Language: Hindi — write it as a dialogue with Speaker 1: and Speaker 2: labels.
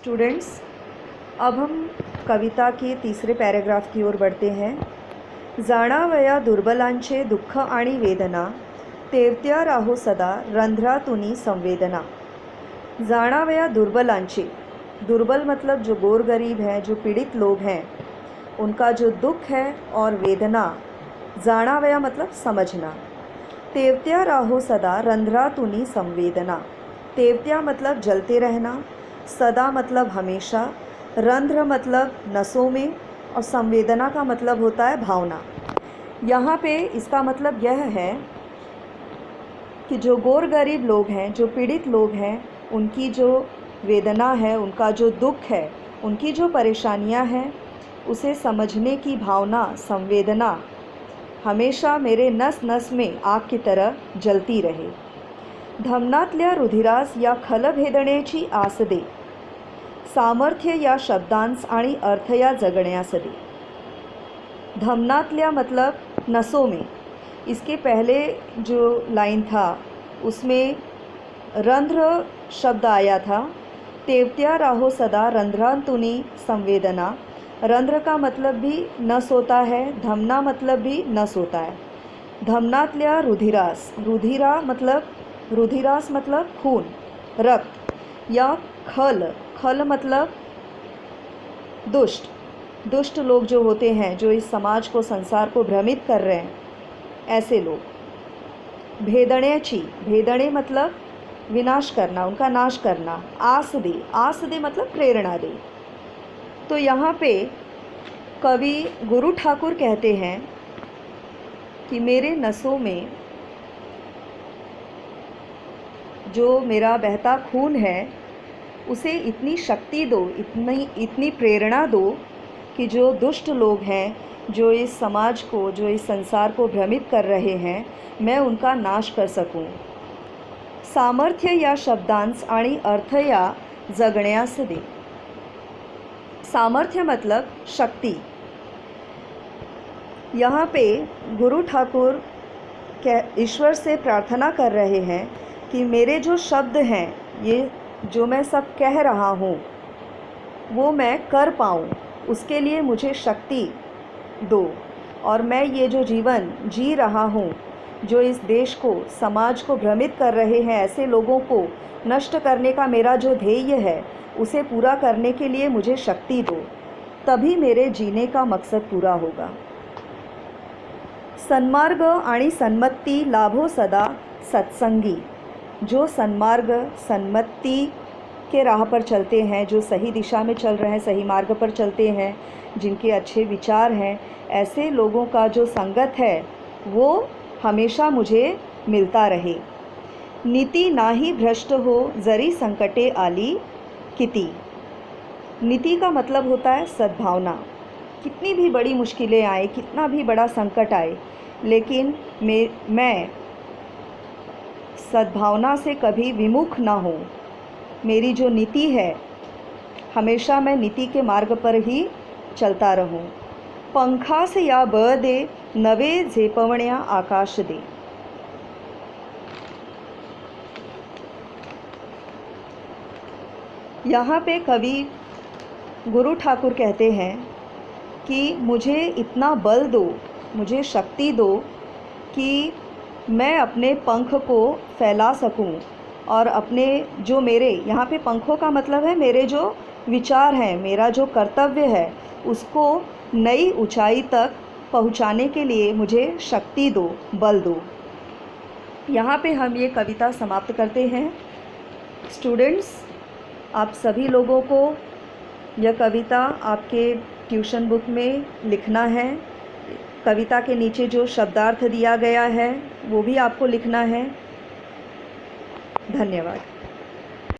Speaker 1: स्टूडेंट्स, अब हम कविता के तीसरे पैराग्राफ की ओर बढ़ते हैं। जाणावया दुर्बलांचे दुःख आणि वेदना, तेवत्या राहो सदा रंध्रातुनी संवेदना। जाणावया दुर्बलांचे, दुर्बल मतलब जो गोरगरीब हैं, जो पीड़ित लोग हैं, उनका जो दुख है और वेदना, जाणावया मतलब समझना। तेवत्या राहो सदा रंध्रातुनी संवेदना। तेवत्या मतलब जलते रहना, सदा मतलब हमेशा, रंध्र मतलब नसों में, और संवेदना का मतलब होता है भावना। यहाँ पे इसका मतलब यह है कि जो गोर गरीब लोग हैं, जो पीड़ित लोग हैं, उनकी जो वेदना है, उनका जो दुख है, उनकी जो परेशानियाँ हैं, उसे समझने की भावना, संवेदना हमेशा मेरे नस नस में आग की तरह जलती रहे। धमनातल्या रुधिरास या खलभेदण्याची आस दे, सामर्थ्य या शब्दांस आणि अर्थ या जगण्यास दे। धमनातल्या मतलब नसों में, इसके पहले जो लाइन था उसमें रंध्र शब्द आया था। तेवत्या राहो सदा रंध्रांतुनी संवेदना। रंध्र का मतलब भी नस होता है, धमना मतलब भी नस होता है। धमनातल्या रुधिरास, रुधिरा मतलब रुधिरास मतलब खून, रक्त, या खल, खल मतलब दुष्ट, दुष्ट लोग जो होते हैं, जो इस समाज को, संसार को भ्रमित कर रहे हैं, ऐसे लोग। भेदण्याची, भेदणे मतलब विनाश करना, उनका नाश करना। आस दे, आस दे मतलब प्रेरणा दे। तो यहाँ पे कवि गुरु ठाकुर कहते हैं कि मेरे नसों में जो मेरा बहता खून है, उसे इतनी शक्ति दो, इतनी प्रेरणा दो कि जो दुष्ट लोग हैं, जो इस समाज को, जो इस संसार को भ्रमित कर रहे हैं, मैं उनका नाश कर सकूं। सामर्थ्य या शब्दांश आणि अर्थ या जगण्यास दे। सामर्थ्य मतलब शक्ति। यहाँ पे गुरु ठाकुर ईश्वर से प्रार्थना कर रहे हैं कि मेरे जो शब्द हैं, ये जो मैं सब कह रहा हूँ, वो मैं कर पाऊँ, उसके लिए मुझे शक्ति दो। और मैं ये जो जीवन जी रहा हूँ, जो इस देश को, समाज को भ्रमित कर रहे हैं, ऐसे लोगों को नष्ट करने का मेरा जो ध्येय है, उसे पूरा करने के लिए मुझे शक्ति दो, तभी मेरे जीने का मकसद पूरा होगा। सन्मार्ग आणि सन्मति लाभो सदा सत्संगी। जो सन्मार्ग, सन्मति के राह पर चलते हैं, जो सही दिशा में चल रहे हैं, सही मार्ग पर चलते हैं, जिनके अच्छे विचार हैं, ऐसे लोगों का जो संगत है, वो हमेशा मुझे मिलता रहे। नीति नाही भ्रष्ट हो जरी संकटे आली किति। नीति का मतलब होता है सद्भावना। कितनी भी बड़ी मुश्किलें आए, कितना भी बड़ा संकट आए, लेकिन मैं सद्भावना से कभी विमुख ना हो। मेरी जो नीति है, हमेशा मैं नीति के मार्ग पर ही चलता रहूं। पंखास या बळ दे, नवे झेपवण्या आकाश दे। यहाँ पे कवि गुरु ठाकुर कहते हैं कि मुझे इतना बल दो, मुझे शक्ति दो कि मैं अपने पंख को फैला सकूं, और अपने जो मेरे, यहाँ पे पंखों का मतलब है मेरे जो विचार हैं, मेरा जो कर्तव्य है, उसको नई ऊंचाई तक पहुँचाने के लिए मुझे शक्ति दो, बल दो। यहाँ पे हम ये कविता समाप्त करते हैं। स्टूडेंट्स, आप सभी लोगों को यह कविता आपके ट्यूशन बुक में लिखना है। कविता के नीचे जो शब्दार्थ दिया गया है, वो भी आपको लिखना है। धन्यवाद।